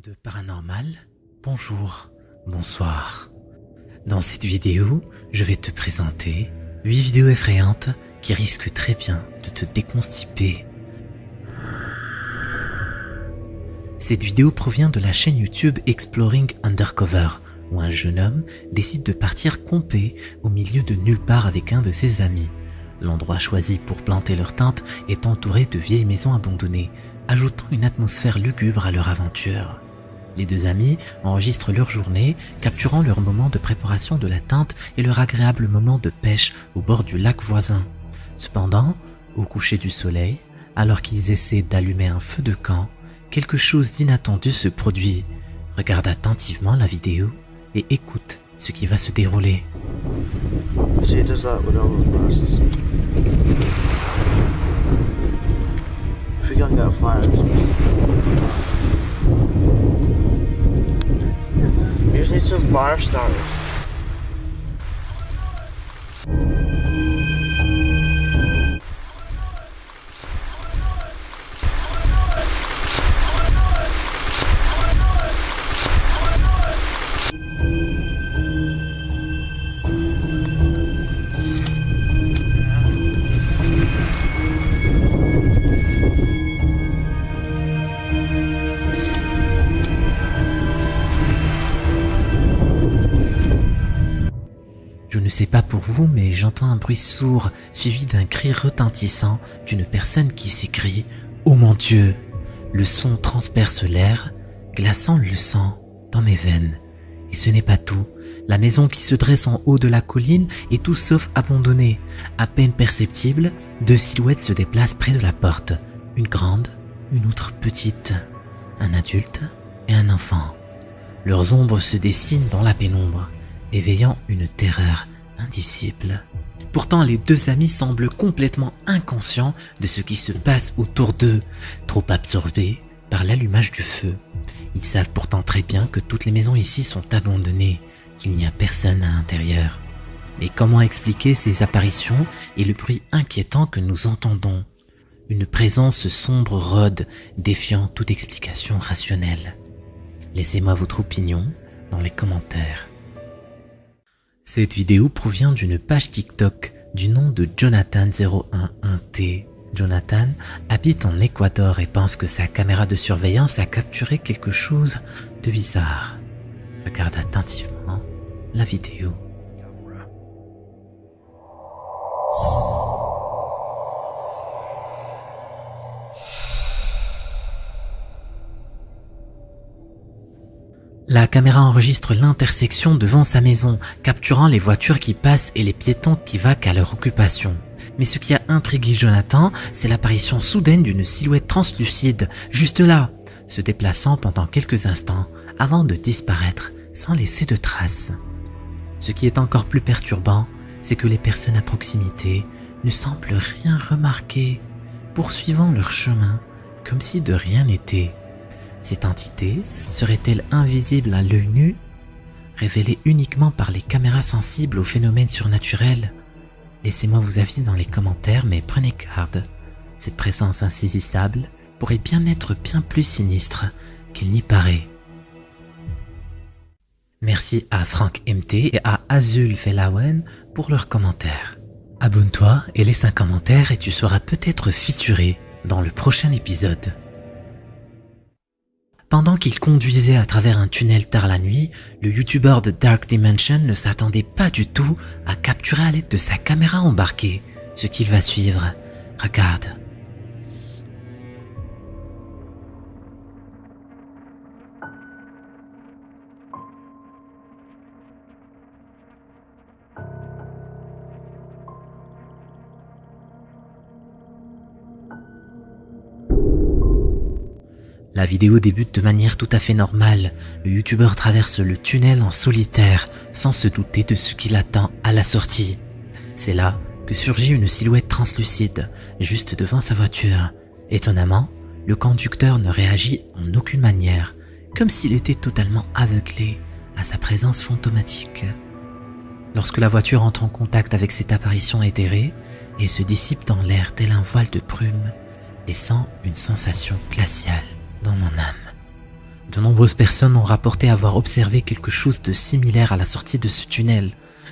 de paranormal, bonjour, bonsoir. Dans cette vidéo, je vais te présenter 8 vidéos effrayantes qui risquent très bien de te déconstiper. Cette vidéo provient de la chaîne YouTube Exploring Undercover, où un jeune homme décide de partir camper au milieu de nulle part avec un de ses amis. L'endroit choisi pour planter leur tente est entouré de vieilles maisons abandonnées, ajoutant une atmosphère lugubre à leur aventure. Les deux amis enregistrent leur journée, capturant leur moment de préparation de la tente et leur agréable moment de pêche au bord du lac voisin. Cependant, au coucher du soleil, alors qu'ils essaient d'allumer un feu de camp, quelque chose d'inattendu se produit. Regarde attentivement la vidéo et écoute ce qui va se dérouler. She does that with all those glasses. If we're gonna get a fire, we just need some fire starters. Je ne sais pas pour vous, mais j'entends un bruit sourd suivi d'un cri retentissant d'une personne qui s'écrie « Oh mon Dieu !» Le son transperce l'air, glaçant le sang dans mes veines. Et ce n'est pas tout. La maison qui se dresse en haut de la colline est tout sauf abandonnée. À peine perceptible, deux silhouettes se déplacent près de la porte. Une grande, une autre petite. Un adulte et un enfant. Leurs ombres se dessinent dans la pénombre, éveillant une terreur indicible. Pourtant, les deux amis semblent complètement inconscients de ce qui se passe autour d'eux, trop absorbés par l'allumage du feu. Ils savent pourtant très bien que toutes les maisons ici sont abandonnées, qu'il n'y a personne à l'intérieur. Mais comment expliquer ces apparitions et le bruit inquiétant que nous entendons? Une présence sombre rôde, défiant toute explication rationnelle. Laissez-moi votre opinion dans les commentaires. Cette vidéo provient d'une page TikTok du nom de Jonathan011T. Jonathan habite en Équateur et pense que sa caméra de surveillance a capturé quelque chose de bizarre. Regarde attentivement la vidéo. La caméra enregistre l'intersection devant sa maison, capturant les voitures qui passent et les piétons qui vaquent à leur occupation. Mais ce qui a intrigué Jonathan, c'est l'apparition soudaine d'une silhouette translucide, juste là, se déplaçant pendant quelques instants avant de disparaître sans laisser de traces. Ce qui est encore plus perturbant, c'est que les personnes à proximité ne semblent rien remarquer, poursuivant leur chemin comme si de rien n'était. Cette entité serait-elle invisible à l'œil nu, révélée uniquement par les caméras sensibles aux phénomènes surnaturels? Laissez-moi vos avis dans les commentaires, mais prenez garde. Cette présence insaisissable pourrait bien être bien plus sinistre qu'il n'y paraît. Merci à Frank MT et à Azul Felawen pour leurs commentaires. Abonne-toi et laisse un commentaire et tu seras peut-être featuré dans le prochain épisode. Pendant qu'il conduisait à travers un tunnel tard la nuit, le youtubeur de Dark Dimension ne s'attendait pas du tout à capturer à l'aide de sa caméra embarquée ce qu'il va suivre. Regarde. La vidéo débute de manière tout à fait normale. Le youtubeur traverse le tunnel en solitaire, sans se douter de ce qui l'attend à la sortie. C'est là que surgit une silhouette translucide, juste devant sa voiture. Étonnamment, le conducteur ne réagit en aucune manière, comme s'il était totalement aveuglé à sa présence fantomatique. Lorsque la voiture entre en contact avec cette apparition éthérée et se dissipe dans l'air tel un voile de brume, laissant une sensation glaciale dans mon âme. De nombreuses personnes ont rapporté avoir observé quelque chose de similaire à la sortie de ce tunnel,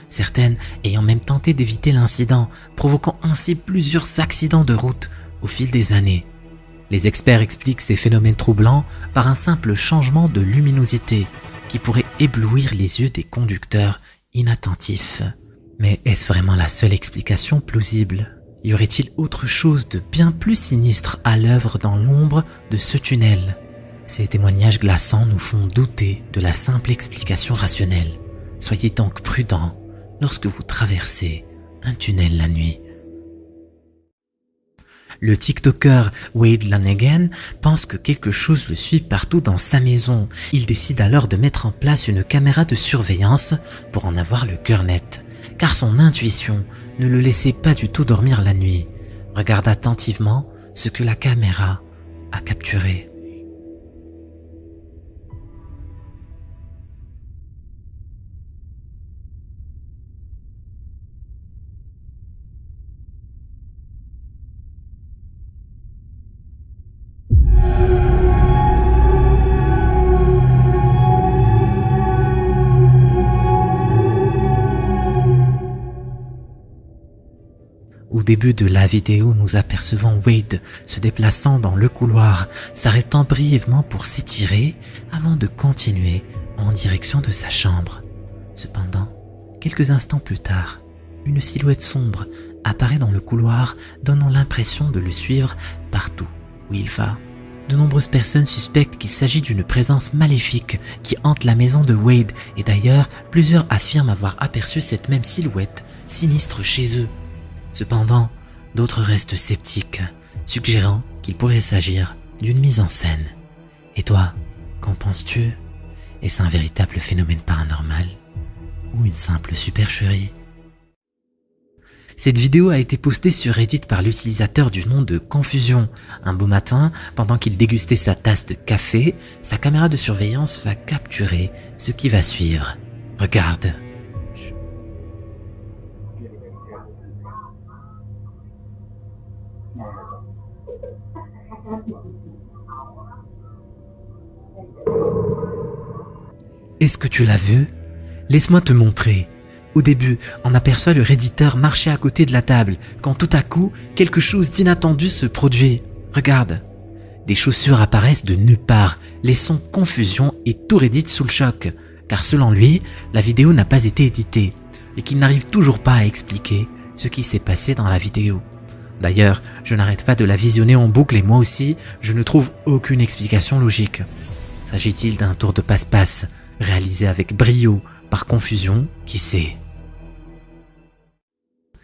certaines ayant même tenté d'éviter l'incident, provoquant ainsi plusieurs accidents de route au fil des années. Les experts expliquent ces phénomènes troublants par un simple changement de luminosité qui pourrait éblouir les yeux des conducteurs inattentifs. Mais est-ce vraiment la seule explication plausible? Y aurait-il autre chose de bien plus sinistre à l'œuvre dans l'ombre de ce tunnel? Ces témoignages glaçants nous font douter de la simple explication rationnelle. Soyez donc prudents lorsque vous traversez un tunnel la nuit. Le TikToker Wade Lanegan pense que quelque chose le suit partout dans sa maison. Il décide alors de mettre en place une caméra de surveillance pour en avoir le cœur net, car son intuition ne le laissait pas du tout dormir la nuit. Regarde attentivement ce que la caméra a capturé. Au début de la vidéo, nous apercevons Wade se déplaçant dans le couloir, s'arrêtant brièvement pour s'étirer avant de continuer en direction de sa chambre. Cependant, quelques instants plus tard, une silhouette sombre apparaît dans le couloir, donnant l'impression de le suivre partout où il va. De nombreuses personnes suspectent qu'il s'agit d'une présence maléfique qui hante la maison de Wade, et d'ailleurs, plusieurs affirment avoir aperçu cette même silhouette sinistre chez eux. Cependant, d'autres restent sceptiques, suggérant qu'il pourrait s'agir d'une mise en scène. Et toi, qu'en penses-tu? Est-ce un véritable phénomène paranormal ou une simple supercherie? Cette vidéo a été postée sur Reddit par l'utilisateur du nom de Confusion. Un beau matin, pendant qu'il dégustait sa tasse de café, sa caméra de surveillance va capturer ce qui va suivre. Regarde. Est-ce que tu l'as vu? Laisse-moi te montrer. Au début, on aperçoit le redditeur marcher à côté de la table, quand tout à coup, quelque chose d'inattendu se produit. Regarde. Des chaussures apparaissent de nulle part, laissant Confusion et tout Reddit sous le choc, car selon lui, la vidéo n'a pas été éditée, et qu'il n'arrive toujours pas à expliquer ce qui s'est passé dans la vidéo. D'ailleurs, je n'arrête pas de la visionner en boucle et moi aussi, je ne trouve aucune explication logique. S'agit-il d'un tour de passe-passe réalisé avec brio par Confusion? Qui sait?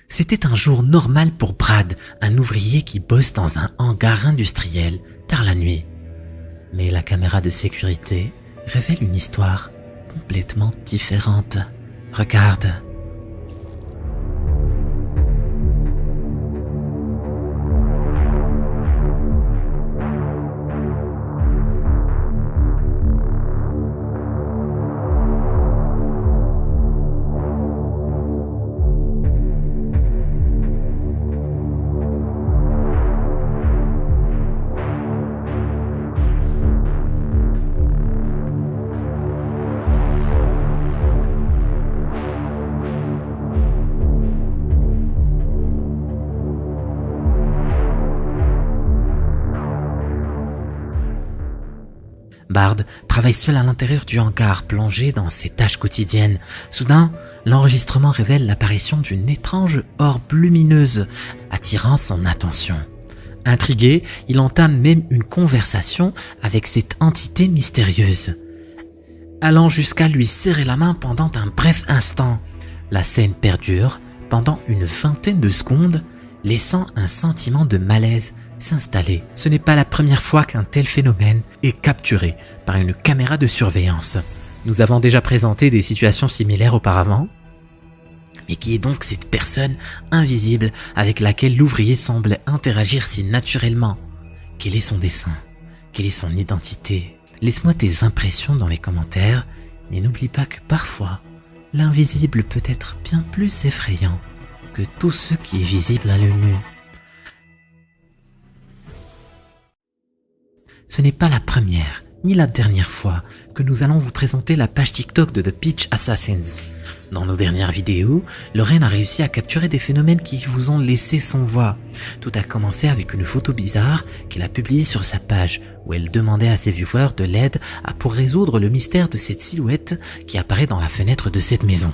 C'était un jour normal pour Brad, un ouvrier qui bosse dans un hangar industriel tard la nuit. Mais la caméra de sécurité révèle une histoire complètement différente. Regarde. Bard travaille seul à l'intérieur du hangar, plongé dans ses tâches quotidiennes. Soudain, l'enregistrement révèle l'apparition d'une étrange orbe lumineuse, attirant son attention. Intrigué, il entame même une conversation avec cette entité mystérieuse, allant jusqu'à lui serrer la main pendant un bref instant. La scène perdure pendant une vingtaine de secondes, laissant un sentiment de malaise s'installer. Ce n'est pas la première fois qu'un tel phénomène est capturé par une caméra de surveillance. Nous avons déjà présenté des situations similaires auparavant. Mais qui est donc cette personne invisible avec laquelle l'ouvrier semble interagir si naturellement? Quel est son dessein? Quelle est son identité? Laisse-moi tes impressions dans les commentaires, et n'oublie pas que parfois, l'invisible peut être bien plus effrayant que tout ce qui est visible à l'œil nu. Ce n'est pas la première ni la dernière fois que nous allons vous présenter la page TikTok de The Peach Assassins. Dans nos dernières vidéos, Lorraine a réussi à capturer des phénomènes qui vous ont laissé sans voix. Tout a commencé avec une photo bizarre qu'elle a publiée sur sa page, où elle demandait à ses viewers de l'aide pour résoudre le mystère de cette silhouette qui apparaît dans la fenêtre de cette maison.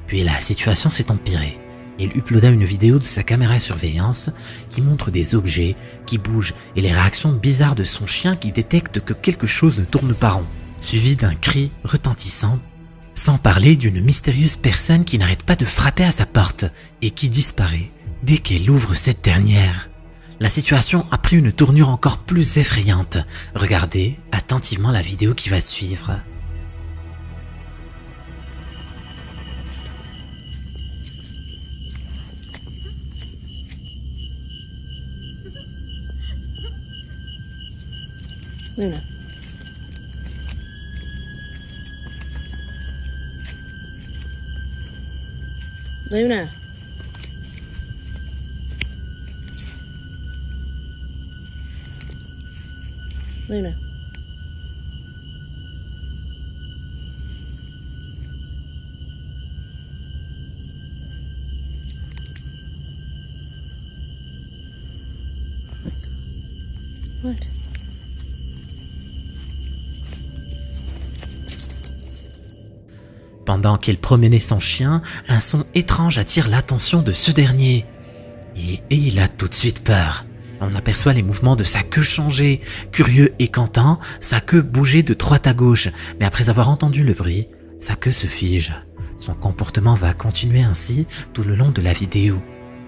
Puis la situation s'est empirée. Il uploada une vidéo de sa caméra de surveillance qui montre des objets qui bougent et les réactions bizarres de son chien qui détecte que quelque chose ne tourne pas rond, suivi d'un cri retentissant, sans parler d'une mystérieuse personne qui n'arrête pas de frapper à sa porte et qui disparaît dès qu'elle ouvre cette dernière. La situation a pris une tournure encore plus effrayante. Regardez attentivement la vidéo qui va suivre. Luna. Luna. Luna. What? Pendant qu'elle promenait son chien, un son étrange attire l'attention de ce dernier. Et il a tout de suite peur. On aperçoit les mouvements de sa queue changer. Curieux et cantant, sa queue bougeait de droite à gauche. Mais après avoir entendu le bruit, sa queue se fige. Son comportement va continuer ainsi tout le long de la vidéo.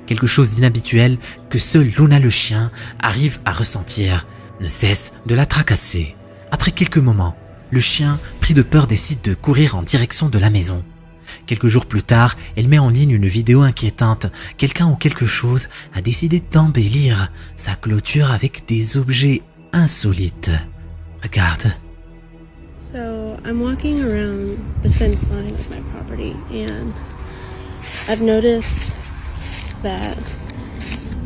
Quelque chose d'inhabituel que seul Luna le chien arrive à ressentir ne cesse de la tracasser. Après quelques moments, le chien, pris de peur, décide de courir en direction de la maison. Quelques jours plus tard, elle met en ligne une vidéo inquiétante. Quelqu'un ou quelque chose a décidé d'embellir sa clôture avec des objets insolites. Regarde. So I'm walking around the fence line of my property and I've noticed that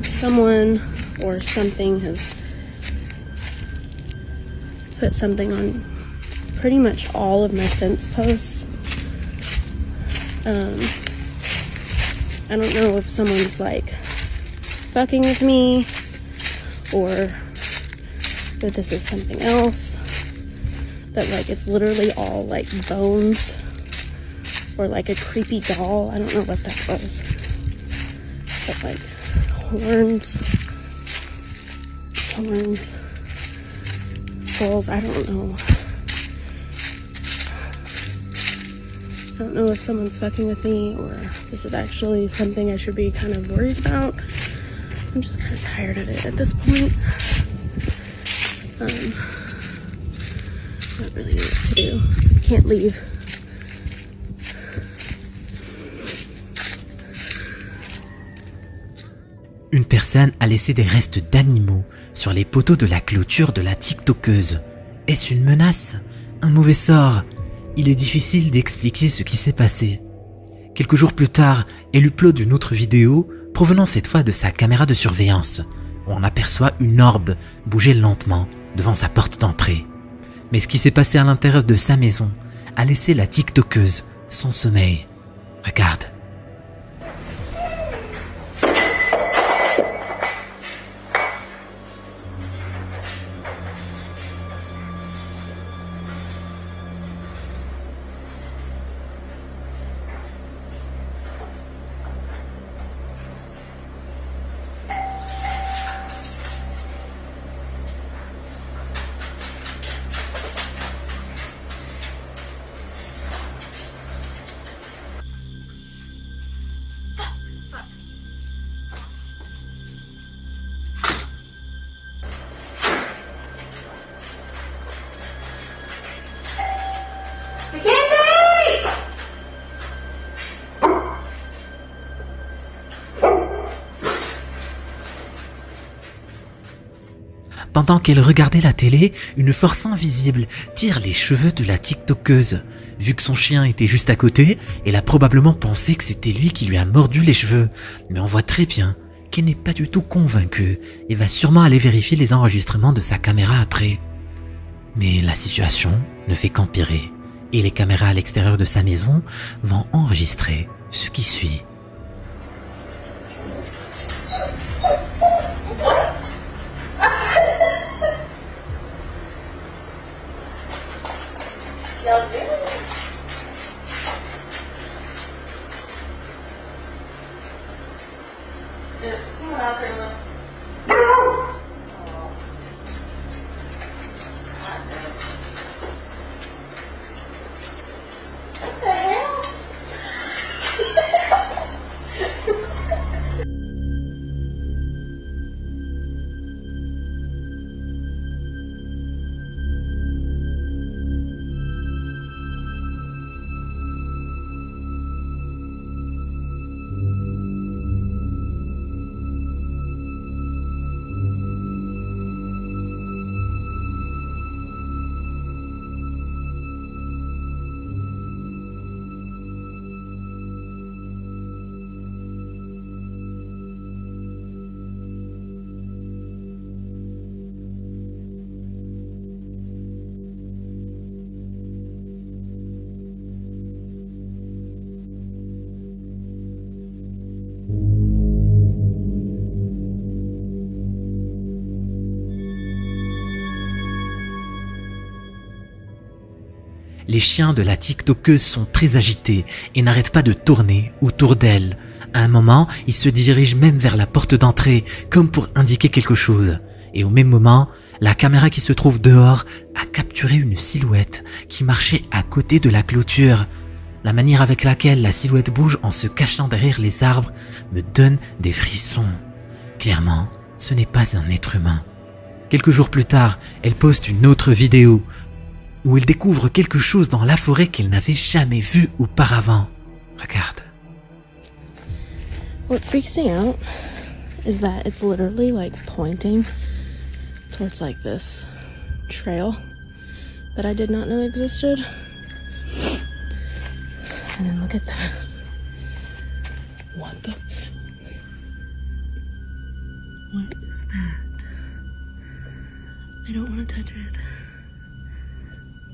someone or something has put something on pretty much all of my fence posts. I don't know if someone's like fucking with me or that this is something else, but like it's literally all like bones or like a creepy doll. I don't know what that was, but like horns, skulls, I don't know. I don't know if someone's fucking with me or if this is actually something I should be kind of worried about. I'm just kind of tired of it at this point. I don't really know what to do. I can't leave. Une personne a laissé des restes d'animaux sur les poteaux de la clôture de la TikTokeuse. Est-ce une menace? Un mauvais sort? Il est difficile d'expliquer ce qui s'est passé. Quelques jours plus tard, elle upload une autre vidéo provenant cette fois de sa caméra de surveillance, où on aperçoit une orbe bouger lentement devant sa porte d'entrée. Mais ce qui s'est passé à l'intérieur de sa maison a laissé la TikTokeuse sans sommeil. Regarde. Pendant qu'elle regardait la télé, une force invisible tire les cheveux de la TikTokeuse. Vu que son chien était juste à côté, elle a probablement pensé que c'était lui qui lui a mordu les cheveux. Mais on voit très bien qu'elle n'est pas du tout convaincue et va sûrement aller vérifier les enregistrements de sa caméra après. Mais la situation ne fait qu'empirer et les caméras à l'extérieur de sa maison vont enregistrer ce qui suit. Les chiens de la tiktokeuse sont très agités et n'arrêtent pas de tourner autour d'elle. À un moment, ils se dirigent même vers la porte d'entrée, comme pour indiquer quelque chose. Et au même moment, la caméra qui se trouve dehors a capturé une silhouette qui marchait à côté de la clôture. La manière avec laquelle la silhouette bouge en se cachant derrière les arbres me donne des frissons. Clairement, ce n'est pas un être humain. Quelques jours plus tard, elle poste une autre vidéo où elle découvre quelque chose dans la forêt qu'elle n'avait jamais vu auparavant. Regarde. What freaks me out is that it's literally like pointing towards like this trail that I did not know existed. And then look at that. What the? What is that? I don't want to touch it.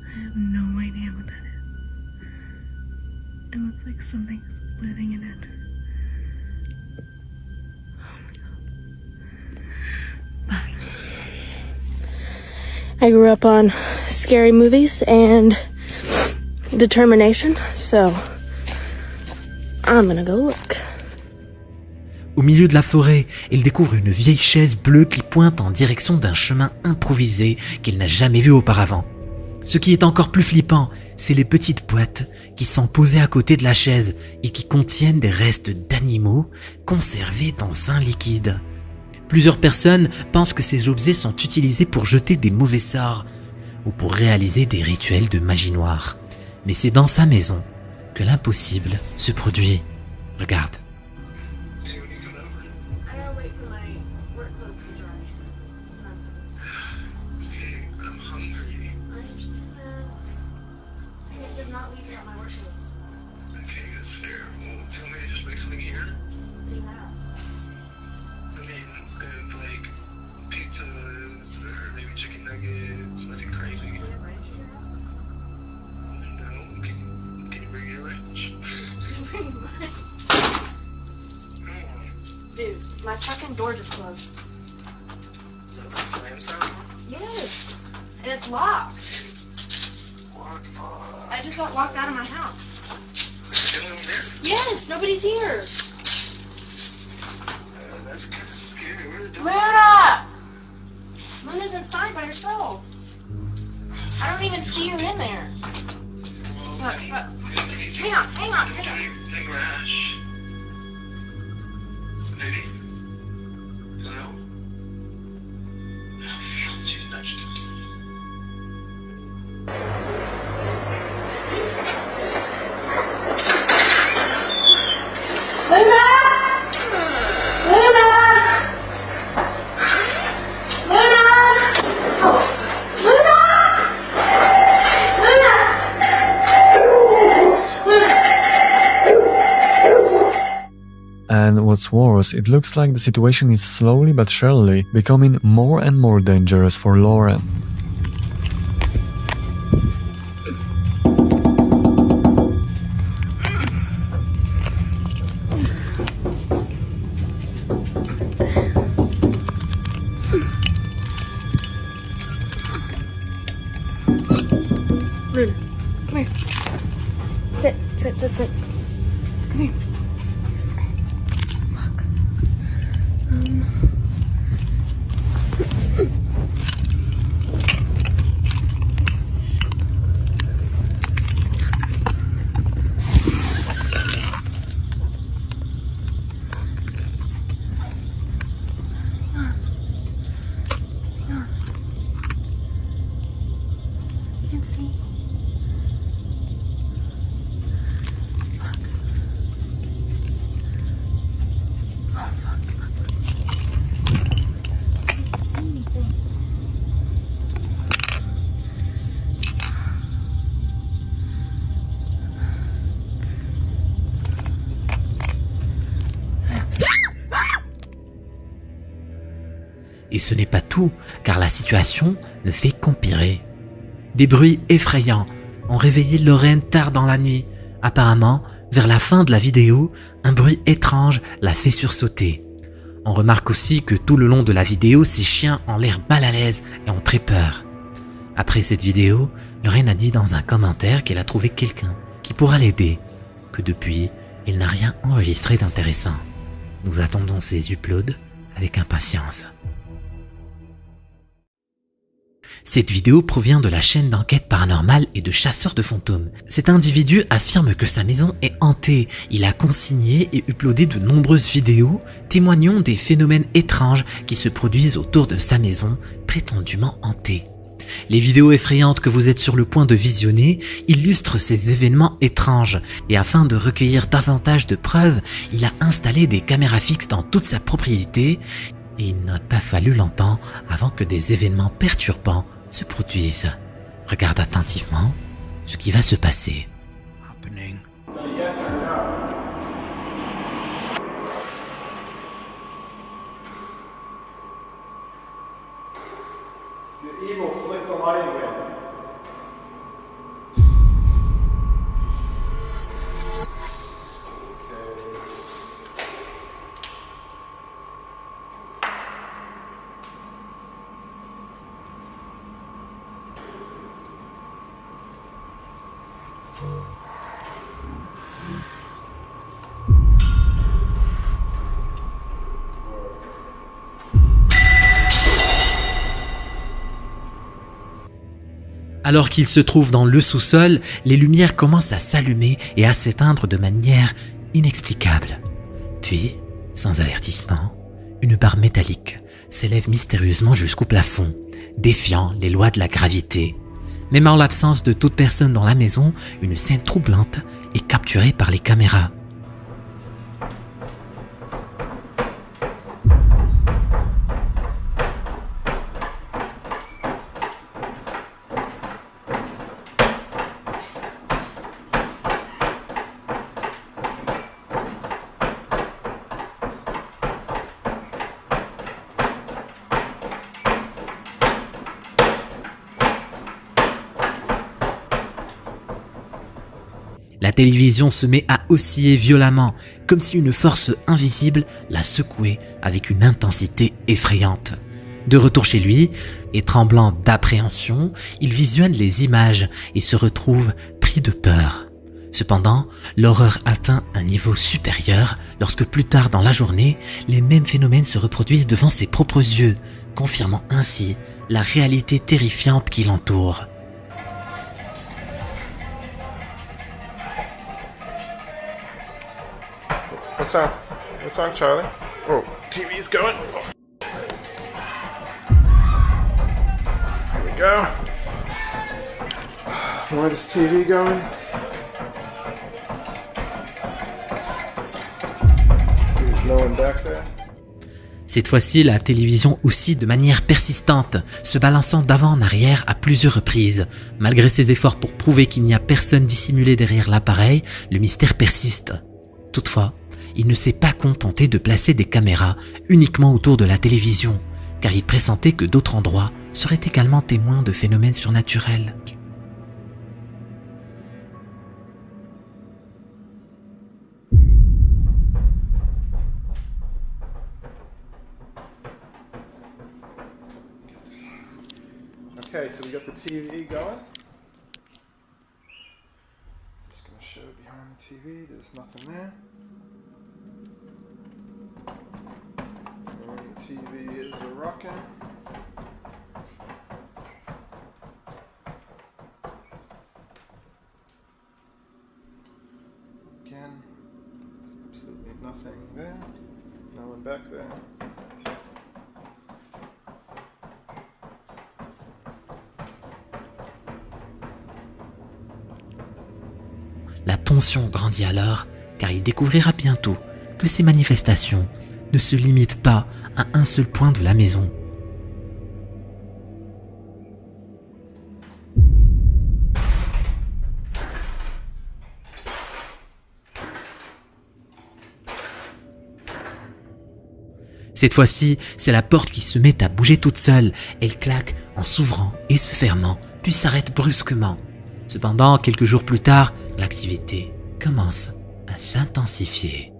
I have no idea what that is. It looks like something's living in it. Oh my god. But I grew up on scary movies and determination, so I'm gonna go look. Au milieu de la forêt, elle découvre une vieille chaise bleue qui pointe en direction d'un chemin improvisé qu'elle n'a jamais vu auparavant. Ce qui est encore plus flippant, c'est les petites boîtes qui sont posées à côté de la chaise et qui contiennent des restes d'animaux conservés dans un liquide. Plusieurs personnes pensent que ces objets sont utilisés pour jeter des mauvais sorts ou pour réaliser des rituels de magie noire. Mais c'est dans sa maison que l'impossible se produit. Regarde. Dude, my fucking door just closed. Is that the slam sound? Yes, and it's locked. What the fuck? I just got locked out of my house. Is anyone there? Yes, nobody's here. That's kind of scary. Where's the door? Luna! Luna's inside by herself. I don't even see her in there. Look, look. Hang on. Anything rash? Baby? Hello? Oh, fuck, she's nudged it. Luna! Luna! Luna! Luna! And what's worse, it looks like the situation is slowly but surely becoming more and more dangerous for Lauren. Luna, come here. Sit, sit, sit, sit. Come here. Look. Can't see. Look. Oh, look, look. Can't see anything. Et ce n'est pas tout, car la situation ne fait qu'empirer. Des bruits effrayants ont réveillé Lorraine tard dans la nuit. Apparemment, vers la fin de la vidéo, un bruit étrange l'a fait sursauter. On remarque aussi que tout le long de la vidéo, ces chiens ont l'air mal à l'aise et ont très peur. Après cette vidéo, Lorraine a dit dans un commentaire qu'elle a trouvé quelqu'un qui pourra l'aider, que depuis, il n'a rien enregistré d'intéressant. Nous attendons ces uploads avec impatience. Cette vidéo provient de la chaîne d'enquête paranormale et de chasseurs de fantômes. Cet individu affirme que sa maison est hantée. Il a consigné et uploadé de nombreuses vidéos témoignant des phénomènes étranges qui se produisent autour de sa maison prétendument hantée. Les vidéos effrayantes que vous êtes sur le point de visionner illustrent ces événements étranges et afin de recueillir davantage de preuves, il a installé des caméras fixes dans toute sa propriété et il n'a pas fallu longtemps avant que des événements perturbants se produisent. Regarde attentivement ce qui va se passer. Happening. You're evil, flick the light again. Alors qu'il se trouve dans le sous-sol, les lumières commencent à s'allumer et à s'éteindre de manière inexplicable. Puis, sans avertissement, une barre métallique s'élève mystérieusement jusqu'au plafond, défiant les lois de la gravité. Même en l'absence de toute personne dans la maison, une scène troublante est capturée par les caméras. La télévision se met à osciller violemment, comme si une force invisible la secouait avec une intensité effrayante. De retour chez lui, et tremblant d'appréhension, il visionne les images et se retrouve pris de peur. Cependant, l'horreur atteint un niveau supérieur lorsque plus tard dans la journée, les mêmes phénomènes se reproduisent devant ses propres yeux, confirmant ainsi la réalité terrifiante qui l'entoure. What's wrong? What's wrong, Charlie? Oh, TV's going. Here we go. Why is TV going? There's no one back there. Cette fois-ci, la télévision oscille de manière persistante, se balançant d'avant en arrière à plusieurs reprises. Malgré ses efforts pour prouver qu'il n'y a personne dissimulé derrière l'appareil, le mystère persiste. Toutefois, il ne s'est pas contenté de placer des caméras uniquement autour de la télévision, car il pressentait que d'autres endroits seraient également témoins de phénomènes surnaturels. Okay, so we got the TV going. TV, there's nothing there. And TV is a rocking. Again, there's absolutely nothing there. No one back there. La tension grandit alors, car il découvrira bientôt que ces manifestations ne se limitent pas à un seul point de la maison. Cette fois-ci, c'est la porte qui se met à bouger toute seule. Elle claque en s'ouvrant et se fermant, puis s'arrête brusquement. Cependant, quelques jours plus tard, l'activité commence à s'intensifier.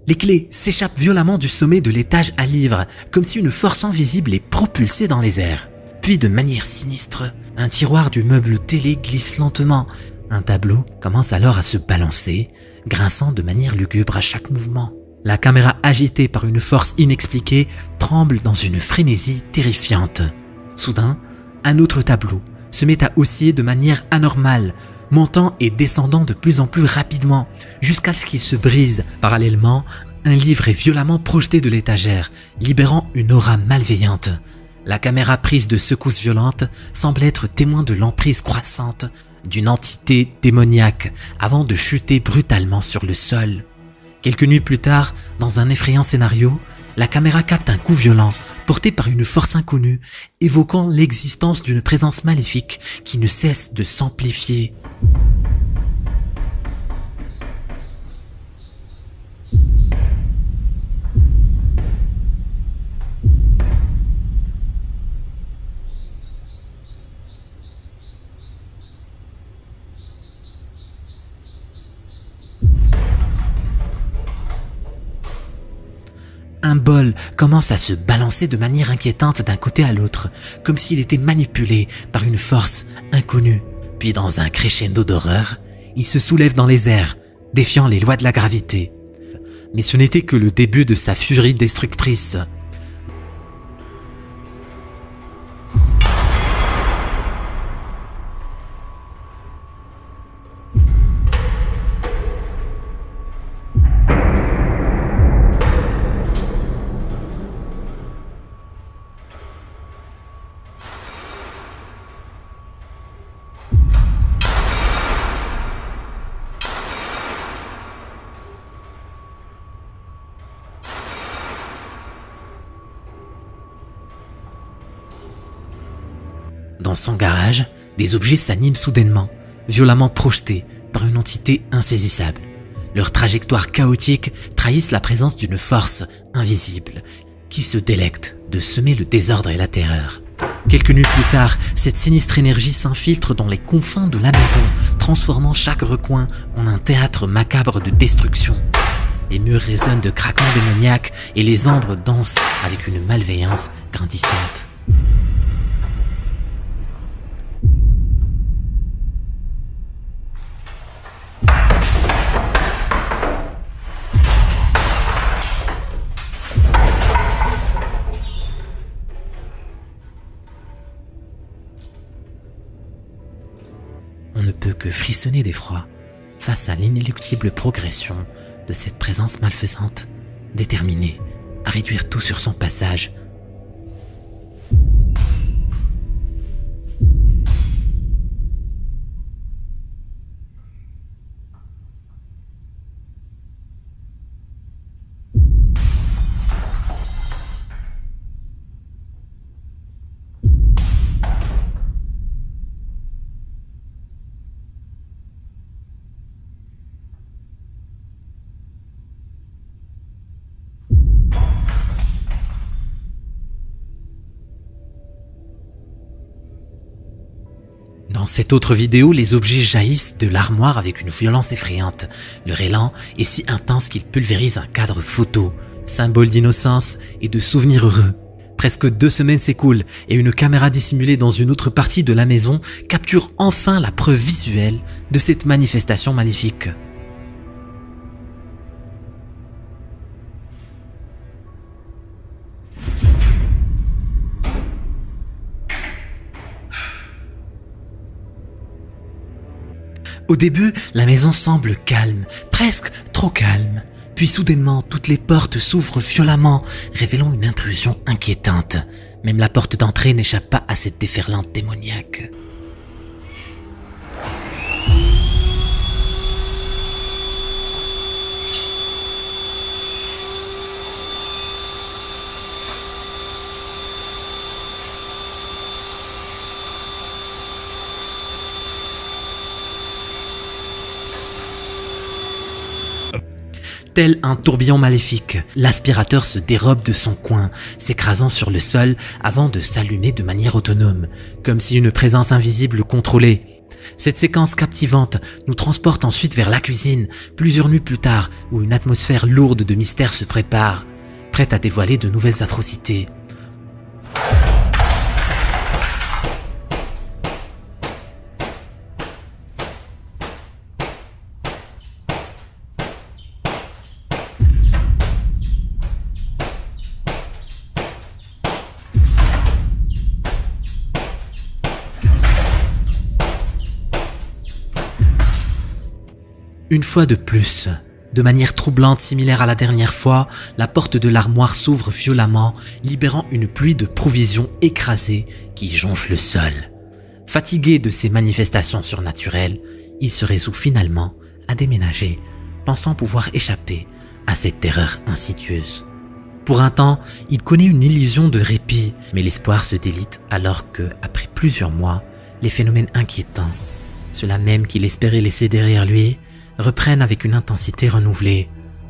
Les clés s'échappent violemment du sommet de l'étage à livres, comme si une force invisible les propulsait dans les airs. Puis de manière sinistre, un tiroir du meuble télé glisse lentement. Un tableau commence alors à se balancer, grinçant de manière lugubre à chaque mouvement. La caméra, agitée par une force inexpliquée, tremble dans une frénésie terrifiante. Soudain, un autre tableau se met à osciller de manière anormale, montant et descendant de plus en plus rapidement, jusqu'à ce qu'il se brise. Parallèlement, un livre est violemment projeté de l'étagère, libérant une aura malveillante. La caméra, prise de secousses violentes, semble être témoin de l'emprise croissante d'une entité démoniaque, avant de chuter brutalement sur le sol. Quelques nuits plus tard, dans un effrayant scénario, la caméra capte un coup violent, porté par une force inconnue, évoquant l'existence d'une présence maléfique qui ne cesse de s'amplifier. Un bol commence à se balancer de manière inquiétante d'un côté à l'autre, comme s'il était manipulé par une force inconnue. Puis dans un crescendo d'horreur, il se soulève dans les airs, défiant les lois de la gravité. Mais ce n'était que le début de sa furie destructrice. Dans son garage, des objets s'animent soudainement, violemment projetés par une entité insaisissable. Leurs trajectoires chaotiques trahissent la présence d'une force invisible qui se délecte de semer le désordre et la terreur. Quelques nuits plus tard, cette sinistre énergie s'infiltre dans les confins de la maison, transformant chaque recoin en un théâtre macabre de destruction. Les murs résonnent de craquements démoniaques et les ombres dansent avec une malveillance grandissante. On ne peut que frissonner d'effroi face à l'inéluctable progression de cette présence malfaisante, déterminée à réduire tout sur son passage. Dans cette autre vidéo, les objets jaillissent de l'armoire avec une violence effrayante. Leur élan est si intense qu'il pulvérise un cadre photo, symbole d'innocence et de souvenirs heureux. Presque 2 semaines s'écoulent et une caméra dissimulée dans une autre partie de la maison capture enfin la preuve visuelle de cette manifestation maléfique. Au début, la maison semble calme, presque trop calme. Puis soudainement, toutes les portes s'ouvrent violemment, révélant une intrusion inquiétante. Même la porte d'entrée n'échappe pas à cette déferlante démoniaque. Tel un tourbillon maléfique, l'aspirateur se dérobe de son coin, s'écrasant sur le sol avant de s'allumer de manière autonome, comme si une présence invisible le contrôlait. Cette séquence captivante nous transporte ensuite vers la cuisine, plusieurs nuits plus tard, où une atmosphère lourde de mystère se prépare, prête à dévoiler de nouvelles atrocités. Une fois de plus, de manière troublante similaire à la dernière fois, la porte de l'armoire s'ouvre violemment, libérant une pluie de provisions écrasées qui jonche le sol. Fatigué de ces manifestations surnaturelles, il se résout finalement à déménager, pensant pouvoir échapper à cette terreur insidieuse. Pour un temps, il connaît une illusion de répit, mais l'espoir se délite alors que, après plusieurs mois, les phénomènes inquiétants, ceux-là même qu'il espérait laisser derrière lui, reprennent avec une intensité renouvelée,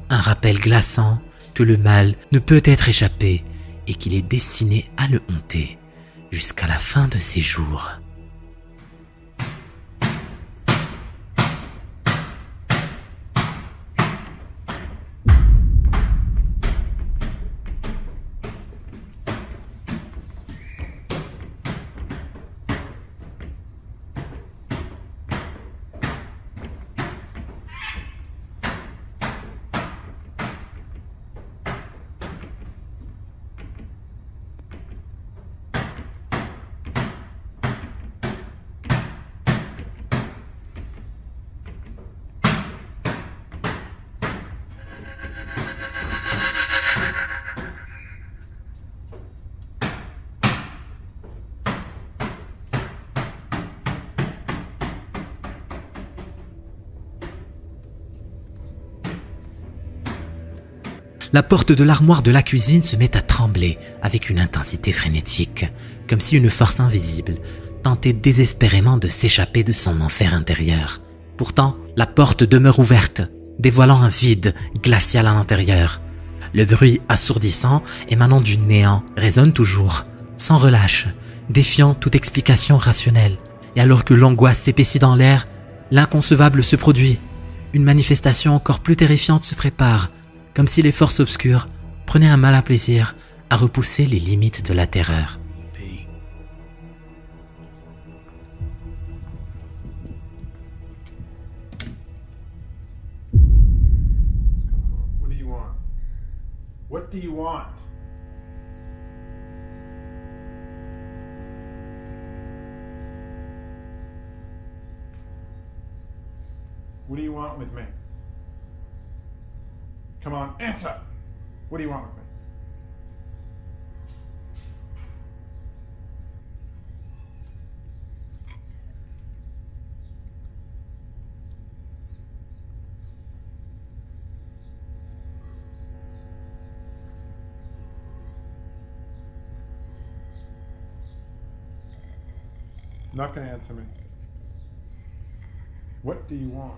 un rappel glaçant que le mal ne peut être échappé et qu'il est destiné à le hanter jusqu'à la fin de ses jours. La porte de l'armoire de la cuisine se met à trembler avec une intensité frénétique, comme si une force invisible tentait désespérément de s'échapper de son enfer intérieur. Pourtant, la porte demeure ouverte, dévoilant un vide glacial à l'intérieur. Le bruit assourdissant émanant du néant résonne toujours, sans relâche, défiant toute explication rationnelle. Et alors que l'angoisse s'épaissit dans l'air, l'inconcevable se produit. Une manifestation encore plus terrifiante se prépare, comme si les forces obscures prenaient un malin plaisir à repousser les limites de la terreur. What do you want? What do you want? What do you want with me? Come on, answer! What do you want with me? Not gonna answer me. What do you want?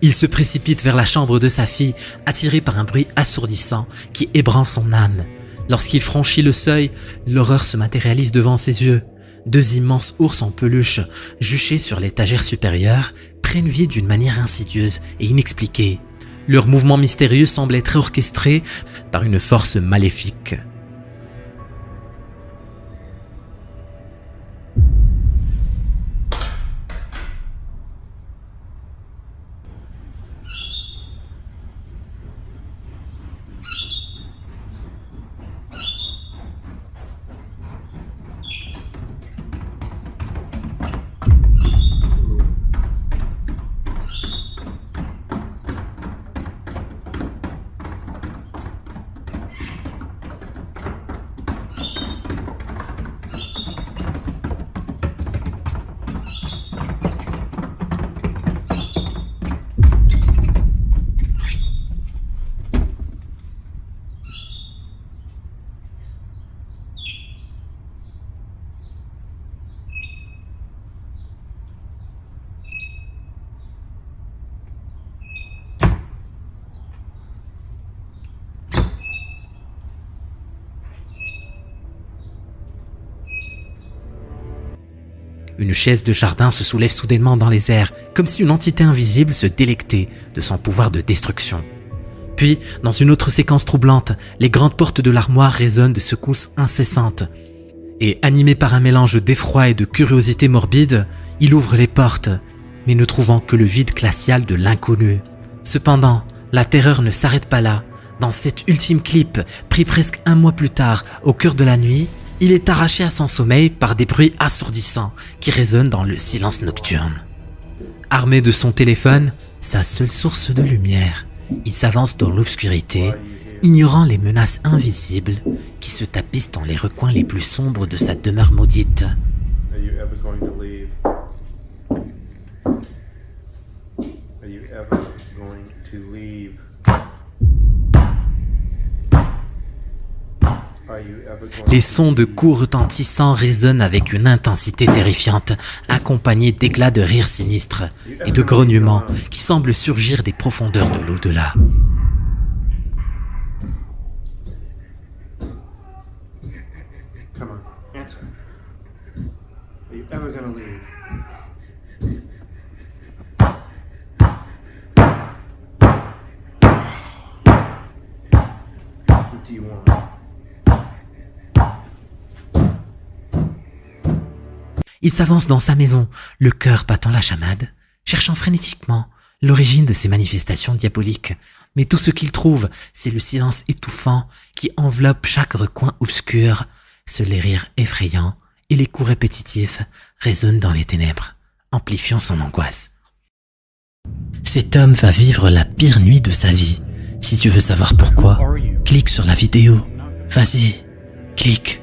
Il se précipite vers la chambre de sa fille, attiré par un bruit assourdissant qui ébranle son âme. Lorsqu'il franchit le seuil, l'horreur se matérialise devant ses yeux. 2 immenses ours en peluche, juchés sur l'étagère supérieure, prennent vie d'une manière insidieuse et inexpliquée. Leur mouvement mystérieux semble être orchestré par une force maléfique. Une chaise de jardin se soulève soudainement dans les airs, comme si une entité invisible se délectait de son pouvoir de destruction. Puis, dans une autre séquence troublante, les grandes portes de l'armoire résonnent de secousses incessantes. Et animé par un mélange d'effroi et de curiosité morbide, il ouvre les portes, mais ne trouvant que le vide glacial de l'inconnu. Cependant, la terreur ne s'arrête pas là. Dans cet ultime clip, pris presque 1 mois plus tard, au cœur de la nuit, il est arraché à son sommeil par des bruits assourdissants qui résonnent dans le silence nocturne. Armé de son téléphone, sa seule source de lumière, il s'avance dans l'obscurité, ignorant les menaces invisibles qui se tapissent dans les recoins les plus sombres de sa demeure maudite. Are you ever going to leave? Are you ever going to leave? Les sons de coups retentissants résonnent avec une intensité terrifiante, accompagnés d'éclats de rire sinistres et de grognements qui semblent surgir des profondeurs de l'au-delà. Come on, answer. Are you ever gonna leave? What do you want? Il s'avance dans sa maison, le cœur battant la chamade, cherchant frénétiquement l'origine de ces manifestations diaboliques. Mais tout ce qu'il trouve, c'est le silence étouffant qui enveloppe chaque recoin obscur. Seuls les rires effrayants et les coups répétitifs résonnent dans les ténèbres, amplifiant son angoisse. Cet homme va vivre la pire nuit de sa vie. Si tu veux savoir pourquoi, clique sur la vidéo. Vas-y, clique.